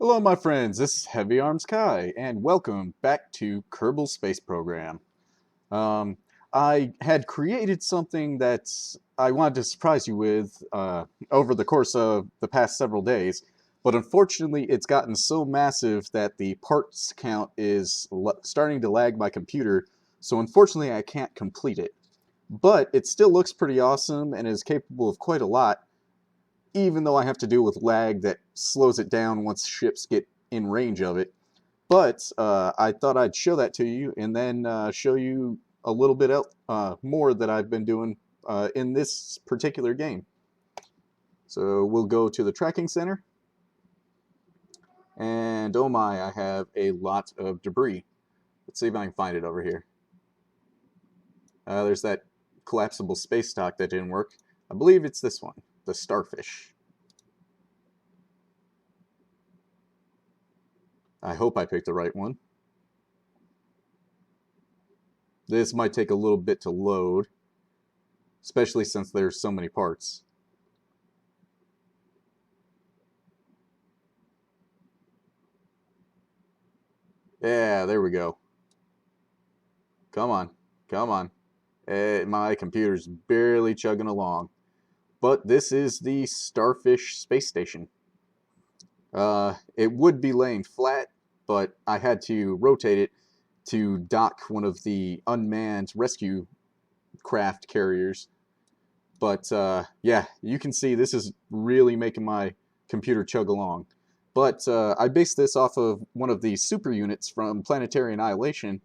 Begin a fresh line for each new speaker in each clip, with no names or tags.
Hello, my friends. This is Heavy Arms Kai, and welcome back to Kerbal Space Program. Um, I had created something that I wanted to surprise you with over the course of the past several days, but unfortunately, it's gotten so massive that the parts count is starting to lag my computer. So unfortunately, I can't complete it. But it still looks pretty awesome and is capable of quite a lot, even though I have to deal with lag that slows it down once ships get in range of it. But I thought I'd show that to you and then show you a little bit more that I've been doing in this particular game. So we'll go to the tracking center. And oh my, I have a lot of debris. Let's see if I can find it over here. There's that collapsible space dock that didn't work. I believe it's this one, the Starfish. I hope I picked the right one. This might take a little bit to load, especially since there's so many parts. Yeah, there we go. Come on, come on. My computer's barely chugging along. But this is the Starfish space station. It would be laying flat, but I had to rotate it to dock one of the unmanned rescue craft carriers. But yeah, you can see this is really making my computer chug along. But I based this off of one of the super units from Planetary Annihilation.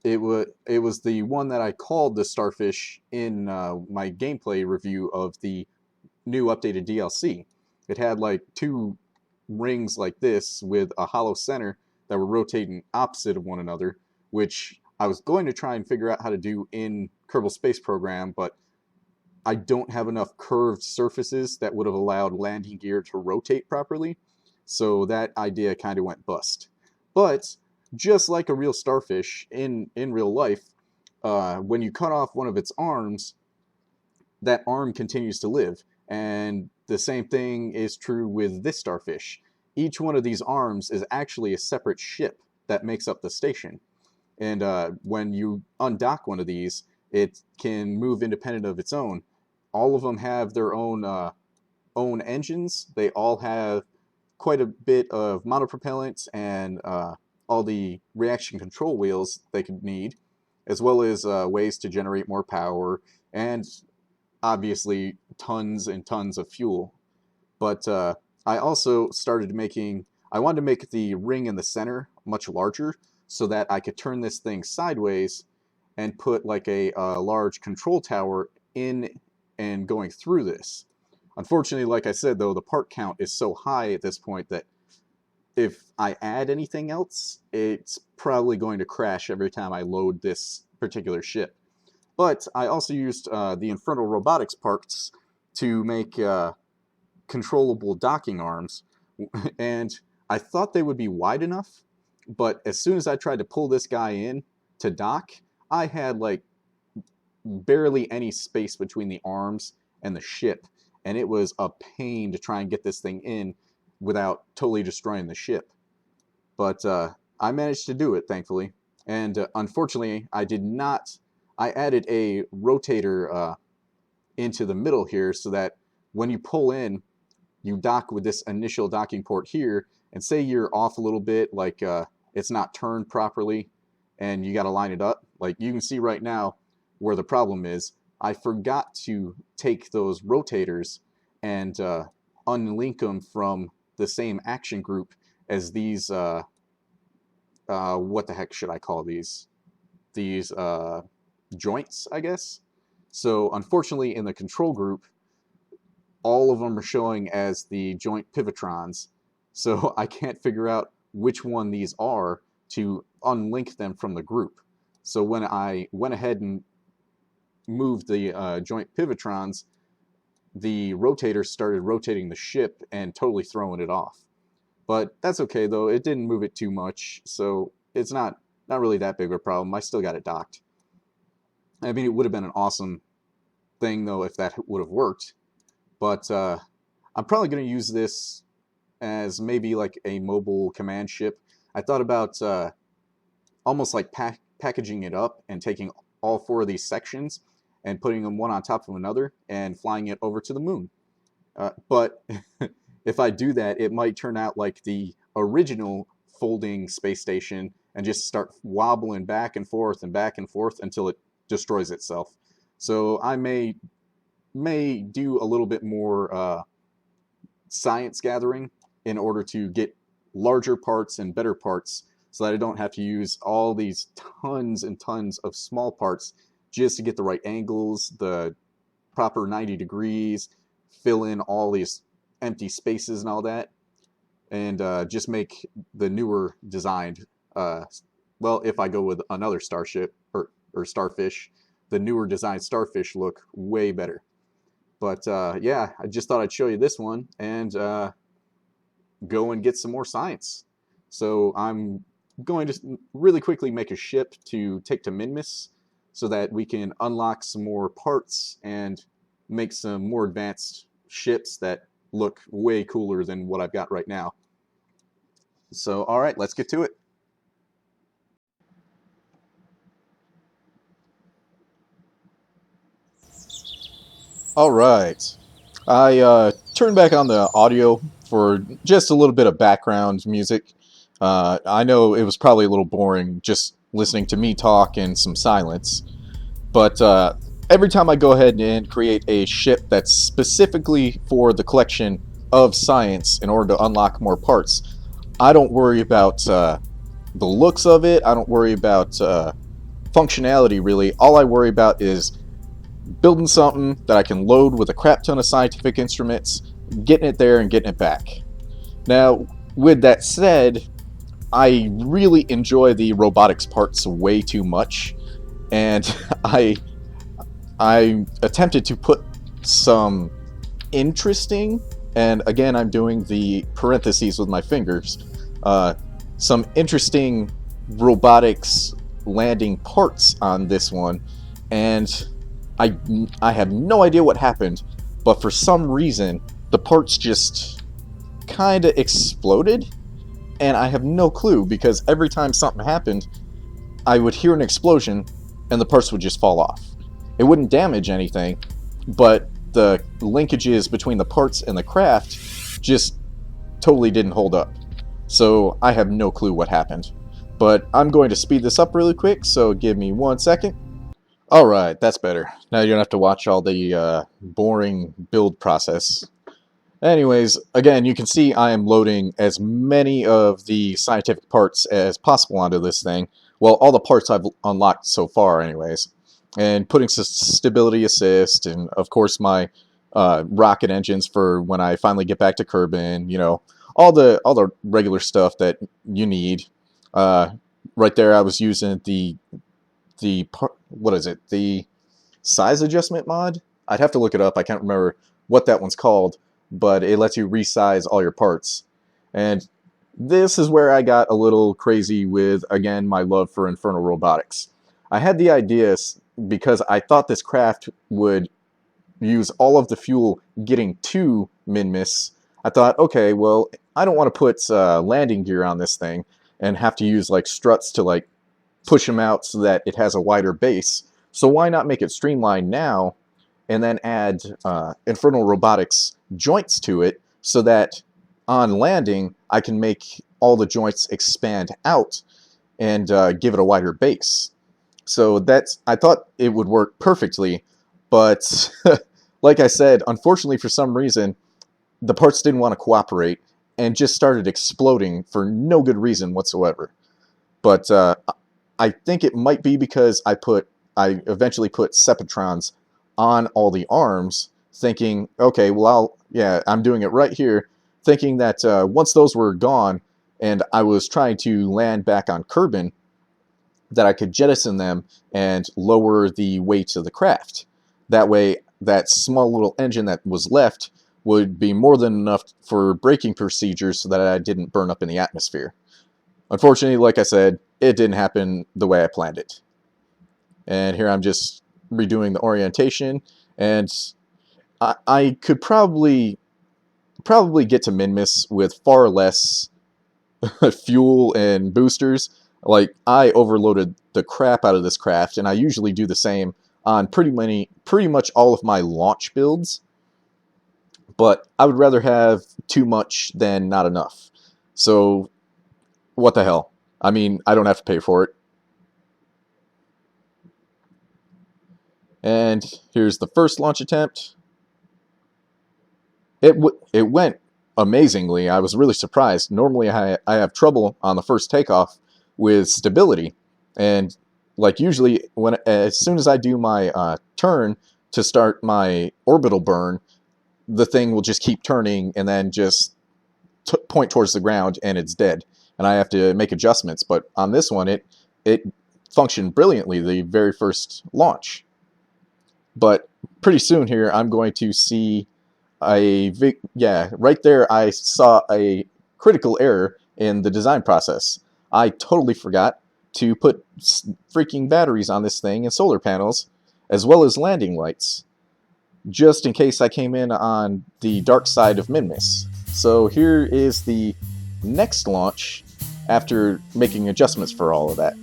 It was the one that I called the Starfish in my gameplay review of the new updated DLC. It had like two rings like this with a hollow center that were rotating opposite of one another, which I was going to try and figure out how to do in Kerbal Space Program, but I don't have enough curved surfaces that would have allowed landing gear to rotate properly, so that idea kind of went bust. But just like a real starfish in real life, when you cut off one of its arms, that arm continues to live. And the same thing is true with this starfish. Each one of these arms is actually a separate ship that makes up the station. And when you undock one of these, it can move independent of its own. All of them have their own engines. They all have quite a bit of monopropellant and all the reaction control wheels they could need, as well as ways to generate more power and obviously tons and tons of fuel. But I also started making, I wanted to make the ring in the center much larger so that I could turn this thing sideways and put like a large control tower in and going through this. Unfortunately, like I said, though, the part count is so high at this point that if I add anything else, it's probably going to crash every time I load this particular ship. But I also used the Infernal Robotics parts to make controllable docking arms, and I thought they would be wide enough, but as soon as I tried to pull this guy in to dock, I had like barely any space between the arms and the ship, and it was a pain to try and get this thing in without totally destroying the ship. But I managed to do it, thankfully. And unfortunately, I did not. I added a rotator into the middle here so that when you pull in, you dock with this initial docking port here, and say you're off a little bit, like it's not turned properly, and you got to line it up. Like you can see right now where the problem is. I forgot to take those rotators and unlink them from the same action group as these. What the heck should I call these? These joints, I guess. So unfortunately, in the control group, all of them are showing as the joint pivotrons. So I can't figure out which one these are to unlink them from the group. So when I went ahead and moved the joint pivotrons, the rotator started rotating the ship and totally throwing it off. But that's okay though, it didn't move it too much, so it's not really that big of a problem. I still got it docked. I mean, it would have been an awesome thing though if that would have worked. But I'm probably going to use this as maybe like a mobile command ship. I thought about almost like packaging it up and taking all 4 of these sections and putting them one on top of another and flying it over to the moon. But if I do that, it might turn out like the original folding space station and just start wobbling back and forth until it destroys itself. So I may do a little bit more science gathering in order to get larger parts and better parts, so that I don't have to use all these tons and tons of small parts just to get the right angles, the proper 90 degrees, fill in all these empty spaces and all that, and just make the newer designed, well, if I go with another starship or Starfish, the newer designed Starfish look way better. But yeah, I just thought I'd show you this one and go and get some more science. So I'm going to really quickly make a ship to take to Minmus so that we can unlock some more parts and make some more advanced ships that look way cooler than what I've got right now. So, all right, let's get to it. All right. I turned back on the audio for just a little bit of background music. I know it was probably a little boring just listening to me talk and some silence, but every time I go ahead and create a ship that's specifically for the collection of science in order to unlock more parts, I don't worry about the looks of it. I don't worry about functionality, really. All I worry about is building something that I can load with a crap ton of scientific instruments, getting it there and getting it back. Now, with that said, I really enjoy the robotics parts way too much, and I attempted to put some interesting, and again I'm doing the parentheses with my fingers, some interesting robotics landing parts on this one, and I have no idea what happened, but for some reason the parts just kind of exploded, and I have no clue, because every time something happened I would hear an explosion and the parts would just fall off. It wouldn't damage anything, but the linkages between the parts and the craft just totally didn't hold up. So I have no clue what happened. But I'm going to speed this up really quick, so give me 1 second. Alright, that's better. Now you don't have to watch all the boring build process. Anyways, again, you can see I am loading as many of the scientific parts as possible onto this thing. Well, all the parts I've unlocked so far anyways. And putting stability assist, and of course my rocket engines for when I finally get back to Kerbal, you know, all the regular stuff that you need. Right there I was using the what is it? The size adjustment mod? I'd have to look it up. I can't remember what that one's called, but it lets you resize all your parts. And this is where I got a little crazy with, again, my love for Infernal Robotics. I had the idea because I thought this craft would use all of the fuel getting to Minmus. I thought, okay, well, I don't want to put landing gear on this thing and have to use like struts to like push them out so that it has a wider base. So why not make it streamlined now and then add Infernal Robotics joints to it so that on landing I can make all the joints expand out and give it a wider base. So I thought it would work perfectly, but like I said, unfortunately for some reason the parts didn't want to cooperate and just started exploding for no good reason whatsoever. But I think it might be because I eventually put Separatrons on all the arms, thinking, okay, well, I'm doing it right here, thinking that once those were gone and I was trying to land back on Kerbal, that I could jettison them and lower the weight of the craft. That way, that small little engine that was left would be more than enough for braking procedures so that I didn't burn up in the atmosphere. Unfortunately, like I said, it didn't happen the way I planned it. And here I'm just redoing the orientation, and I could probably probably get to Minmus with far less fuel and boosters. Like, I overloaded the crap out of this craft, and I usually do the same on pretty much all of my launch builds. But I would rather have too much than not enough. So, what the hell? I mean, I don't have to pay for it. And here's the first launch attempt. It went amazingly. I was really surprised. Normally I have trouble on the first takeoff with stability. And like usually as soon as I do my turn to start my orbital burn, the thing will just keep turning and then just point towards the ground and it's dead. And I have to make adjustments. But on this one, it functioned brilliantly the very first launch. But pretty soon here, I'm going to see right there I saw a critical error in the design process. I totally forgot to put freaking batteries on this thing and solar panels, as well as landing lights, just in case I came in on the dark side of Minmus. So here is the next launch after making adjustments for all of that.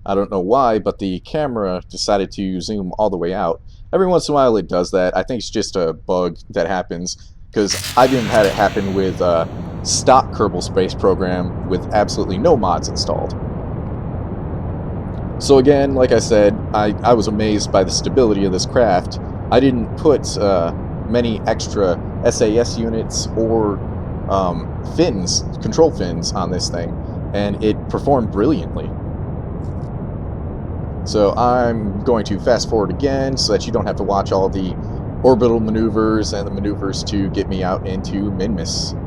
I don't know why, but the camera decided to zoom all the way out. Every once in a while it does that. I think it's just a bug that happens, because I didn't have it happen with stock Kerbal Space Program with absolutely no mods installed. So again, like I said, I was amazed by the stability of this craft. I didn't put many extra SAS units or control fins on this thing, and it performed brilliantly. So I'm going to fast forward again so that you don't have to watch all the orbital maneuvers and the maneuvers to get me out into Minmus.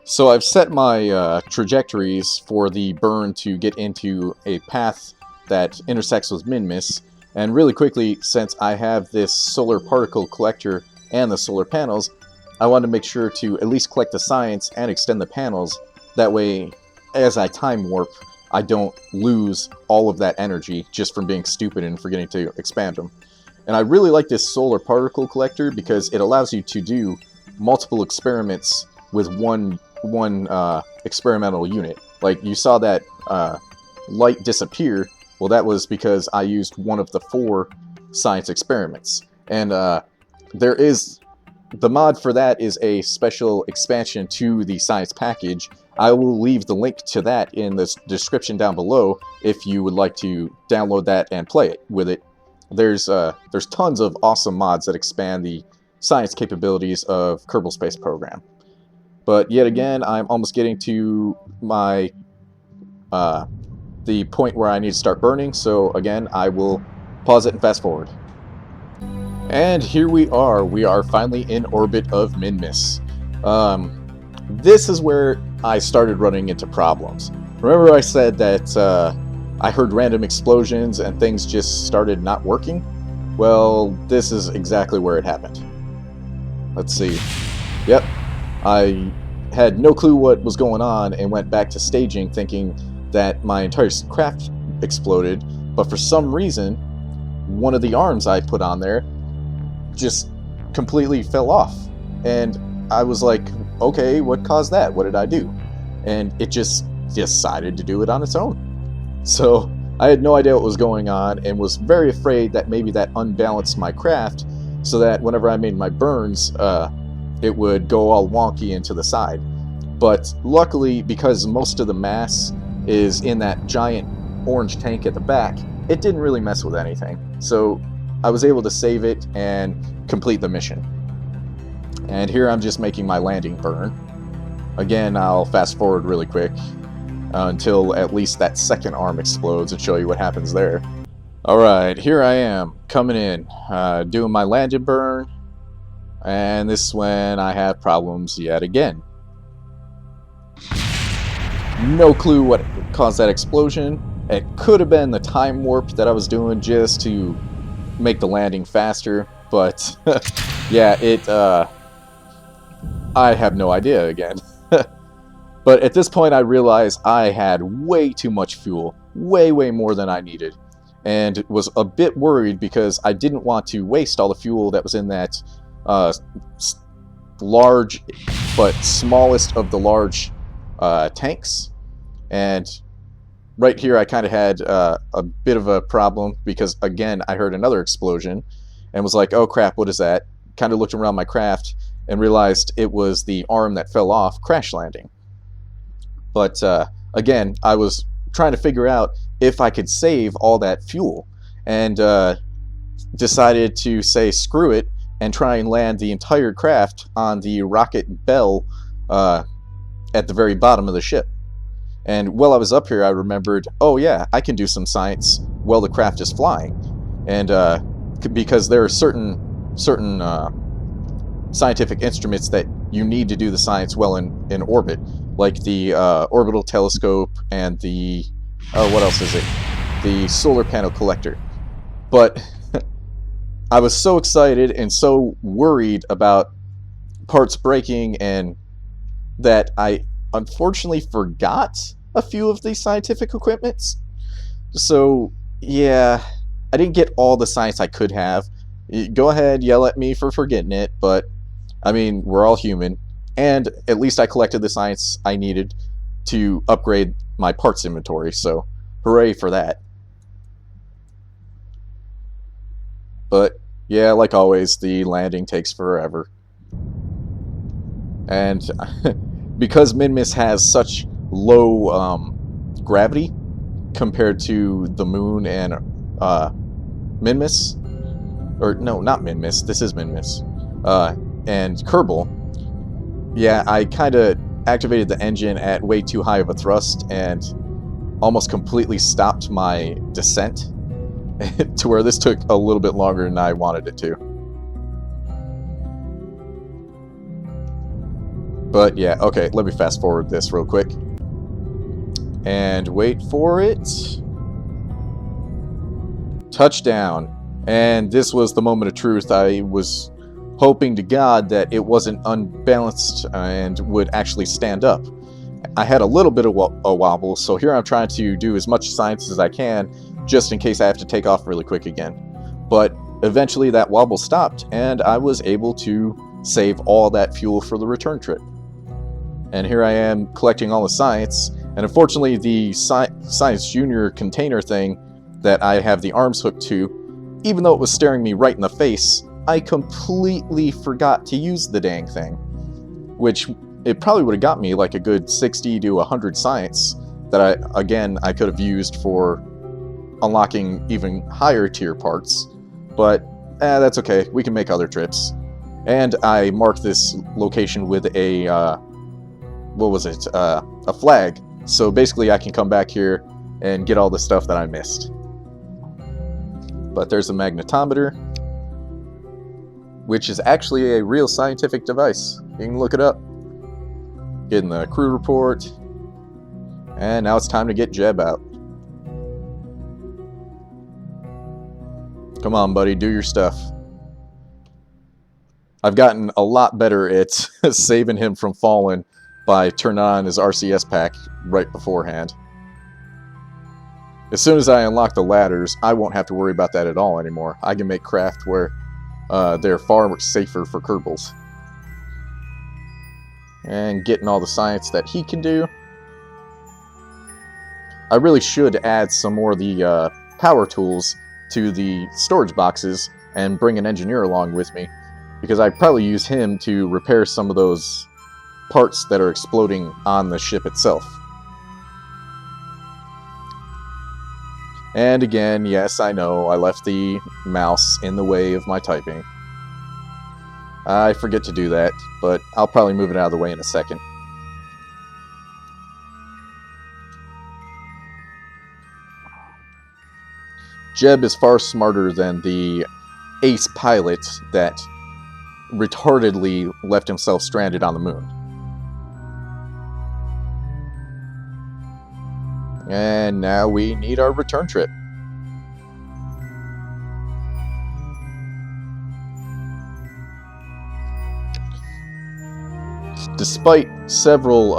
So I've set my trajectories for the burn to get into a path that intersects with Minmus, and really quickly, since I have this solar particle collector and the solar panels, I want to make sure to at least collect the science and extend the panels. That way, as I time warp, I don't lose all of that energy just from being stupid and forgetting to expand them. And I really like this solar particle collector because it allows you to do multiple experiments with one experimental unit. Like, you saw that light disappear. Well, that was because I used one of the 4 science experiments. And the mod for that is a special expansion to the science package. I will leave the link to that in the description down below if you would like to download that and play it with it. There's tons of awesome mods that expand the science capabilities of Kerbal Space Program. But yet again, I'm almost getting to my the point where I need to start burning, so again, I will pause it and fast forward. And here we are finally in orbit of Minmus. This is where I started running into problems. Remember I said that I heard random explosions and things just started not working? Well, this is exactly where it happened. Let's see. Yep, I had no clue what was going on and went back to staging thinking that my entire craft exploded, but for some reason, one of the arms I put on there just completely fell off. And I was like, okay, what caused that? What did I do? And it just decided to do it on its own. So I had no idea what was going on and was very afraid that maybe that unbalanced my craft so that whenever I made my burns, it would go all wonky into the side. But luckily, because most of the mass is in that giant orange tank at the back, it didn't really mess with anything. So I was able to save it and complete the mission. And here I'm just making my landing burn. Again, I'll fast forward really quick until at least that second arm explodes and show you what happens there. Alright, here I am, coming in, doing my landing burn, and this is when I have problems yet again. No clue what caused that explosion. It could have been the time warp that I was doing just to make the landing faster, but yeah, I have no idea again. But at this point I realized I had way too much fuel, way more than I needed. and was a bit worried because I didn't want to waste all the fuel that was in that large but smallest of the large tanks. And right here I kind of had a bit of a problem because, again, I heard another explosion and was like, oh crap, what is that? Kind of looked around my craft and realized it was the arm that fell off crash landing. But again, I was trying to figure out if I could save all that fuel, and decided to say screw it and try and land the entire craft on the rocket bell at the very bottom of the ship. And while I was up here, I remembered, oh yeah, I can do some science while the craft is flying. And because there are certain scientific instruments that you need to do the science while in orbit, like the orbital telescope and the, what else is it? The solar panel collector. But I was so excited and so worried about parts breaking and that I unfortunately forgot a few of these scientific equipments. So yeah, I didn't get all the science I could have. Go ahead, yell at me for forgetting it, but I mean, we're all human, and at least I collected the science I needed to upgrade my parts inventory, so hooray for that. But yeah, like always, the landing takes forever. And because Minmus has such low gravity compared to the moon and Minmus, or no, not Minmus, this is Minmus, and Kerbal, yeah, I kind of activated the engine at way too high of a thrust and almost completely stopped my descent to where this took a little bit longer than I wanted it to. But yeah, okay, let me fast forward this real quick. And wait for it. Touchdown. And this was the moment of truth. I was hoping to God that it wasn't unbalanced and would actually stand up. I had a little bit of a wobble, so here I'm trying to do as much science as I can, just in case I have to take off really quick again. But eventually that wobble stopped, and I was able to save all that fuel for the return trip. And here I am collecting all the science, and unfortunately the Science Junior container thing that I have the arms hooked to, even though it was staring me right in the face, I completely forgot to use the dang thing. Which, it probably would have got me like a good 60 to 100 science that I could have used for unlocking even higher tier parts. But that's okay, we can make other trips. And I marked this location with a, a flag. So basically I can come back here and get all the stuff that I missed. But there's a magnetometer, which is actually a real scientific device. You can look it up. Getting the crew report. And now it's time to get Jeb out. Come on, buddy, do your stuff. I've gotten a lot better at saving him from falling by turning on his RCS pack right beforehand. As soon as I unlock the ladders, I won't have to worry about that at all anymore. I can make craft where they're far safer for Kerbals. And getting all the science that he can do. I really should add some more of the power tools to the storage boxes and bring an engineer along with me, because I'd probably use him to repair some of those parts that are exploding on the ship itself. And again, yes, I know, I left the mouse in the way of my typing. I forget to do that, but I'll probably move it out of the way in a second. Jeb is far smarter than the ace pilot that retardedly left himself stranded on the moon. And now we need our return trip. Despite several,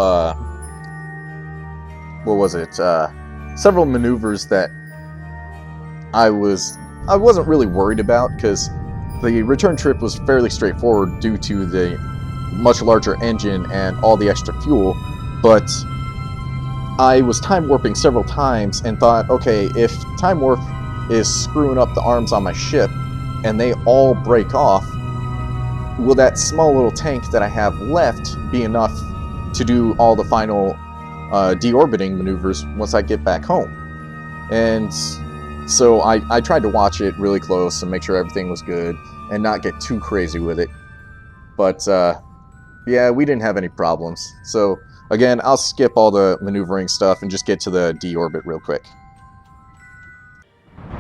several maneuvers that I wasn't really worried about, because the return trip was fairly straightforward due to the much larger engine and all the extra fuel, but I was time warping several times and thought, okay, if time warp is screwing up the arms on my ship and they all break off, will that small little tank that I have left be enough to do all the final deorbiting maneuvers once I get back home? And so I tried to watch it really close and make sure everything was good and not get too crazy with it. But yeah, we didn't have any problems. So again, I'll skip all the maneuvering stuff and just get to the deorbit real quick.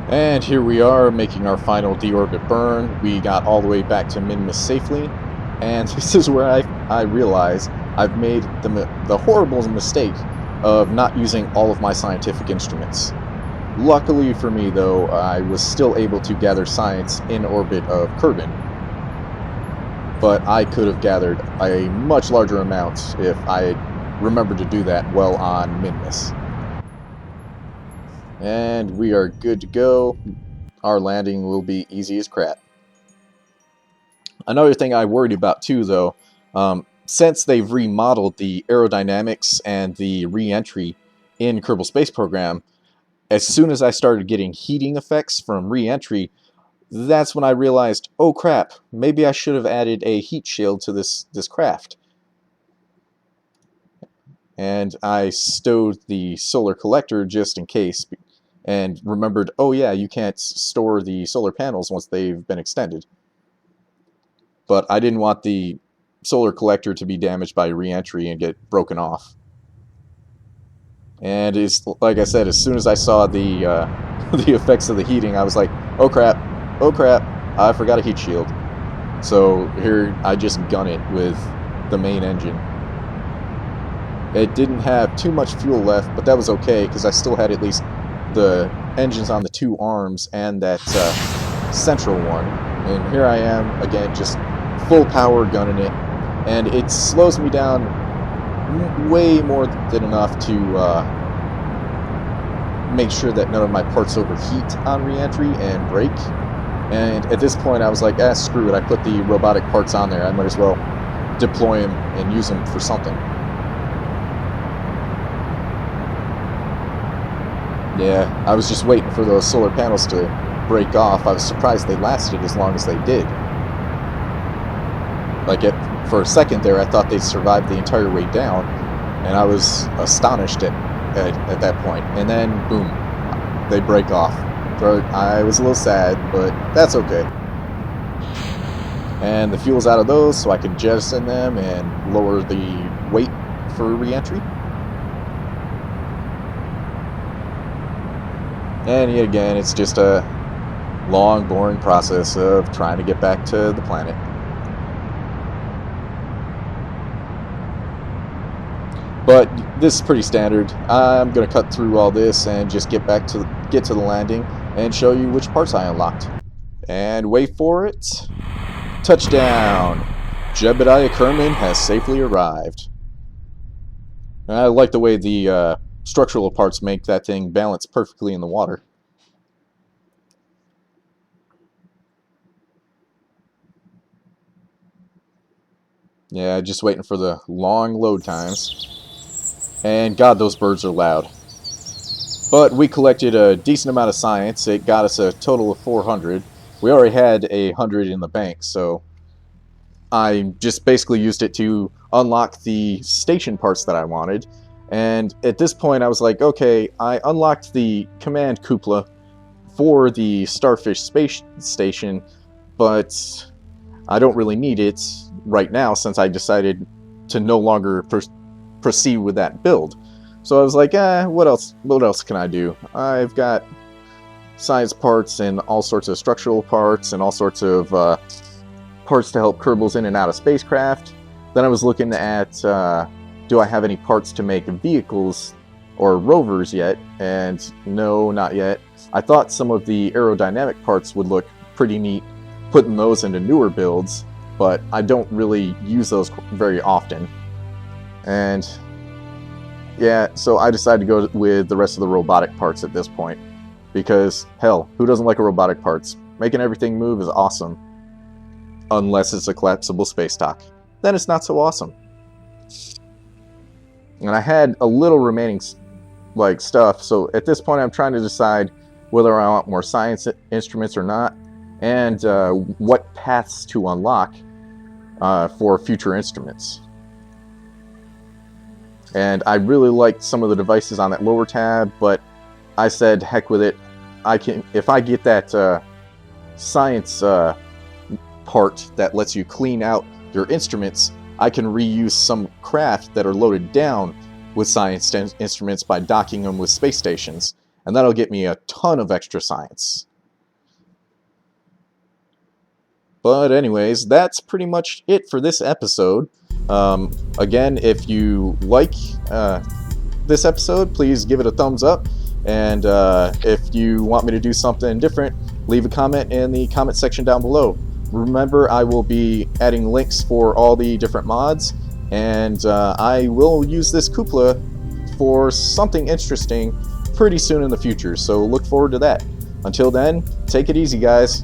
And here we are making our final deorbit burn. We got all the way back to Minmus safely, and this is where I realize I've made the horrible mistake of not using all of my scientific instruments. Luckily for me, though, I was still able to gather science in orbit of Kerbal, but I could have gathered a much larger amount if I had remembered to do that well on Minmus. And we are good to go. Our landing will be easy as crap. Another thing I worried about too, though, since they've remodeled the aerodynamics and the re-entry in Kerbal Space Program, as soon as I started getting heating effects from re-entry, that's when I realized, oh crap, maybe I should have added a heat shield to this craft. And I stowed the solar collector just in case, and remembered, oh yeah, you can't store the solar panels once they've been extended. But I didn't want the solar collector to be damaged by re-entry and get broken off. And it's like I said, as soon as I saw the the effects of the heating, I was like, oh crap, I forgot a heat shield. So here I just gun it with the main engine. It didn't have too much fuel left, but that was okay because I still had at least the engines on the two arms and that central one. And here I am again, just full power gunning it, and it slows me down way more than enough to make sure that none of my parts overheat on re-entry and break. And at this point I was like, screw it, I put the robotic parts on there, I might as well deploy them and use them for something. Yeah, I was just waiting for those solar panels to break off. I was surprised they lasted as long as they did. Like, for a second there, I thought they'd survived the entire way down, and I was astonished at that point. And then, boom, they break off. So I was a little sad, but that's okay. And the fuel's out of those, so I can jettison them and lower the weight for re-entry. And yet again, it's just a long, boring process of trying to get back to the planet. But this is pretty standard. I'm going to cut through all this and just get to the landing and show you which parts I unlocked. And wait for it. Touchdown! Jebediah Kerman has safely arrived. I like the way the structural parts make that thing balance perfectly in the water. Yeah, just waiting for the long load times. And God, those birds are loud. But we collected a decent amount of science. It got us a total of 400. We already had 100 in the bank, so I just basically used it to unlock the station parts that I wanted. And at this point I was like, okay, I unlocked the command cupola for the Starfish space station, but I don't really need it right now since I decided to no longer proceed with that build. So I was like, what else can I do? I've got science parts and all sorts of structural parts and all sorts of parts to help Kerbals in and out of spacecraft. Then I was looking at do I have any parts to make vehicles or rovers yet? And no, not yet. I thought some of the aerodynamic parts would look pretty neat putting those into newer builds, but I don't really use those very often. And yeah, so I decided to go with the rest of the robotic parts at this point. because, hell, who doesn't like a robotic parts? Making everything move is awesome. Unless it's a collapsible space dock. Then it's not so awesome. And I had a little remaining stuff, so at this point I'm trying to decide whether I want more science instruments or not, and what paths to unlock for future instruments. And I really liked some of the devices on that lower tab, but I said, heck with it. If I get that science part that lets you clean out your instruments, I can reuse some craft that are loaded down with science instruments by docking them with space stations, and that'll get me a ton of extra science. But anyways, that's pretty much it for this episode. Again, if you like this episode, please give it a thumbs up, and if you want me to do something different, leave a comment in the comment section down below. Remember, I will be adding links for all the different mods, and I will use this cupola for something interesting pretty soon in the future, so look forward to that. Until then, take it easy, guys.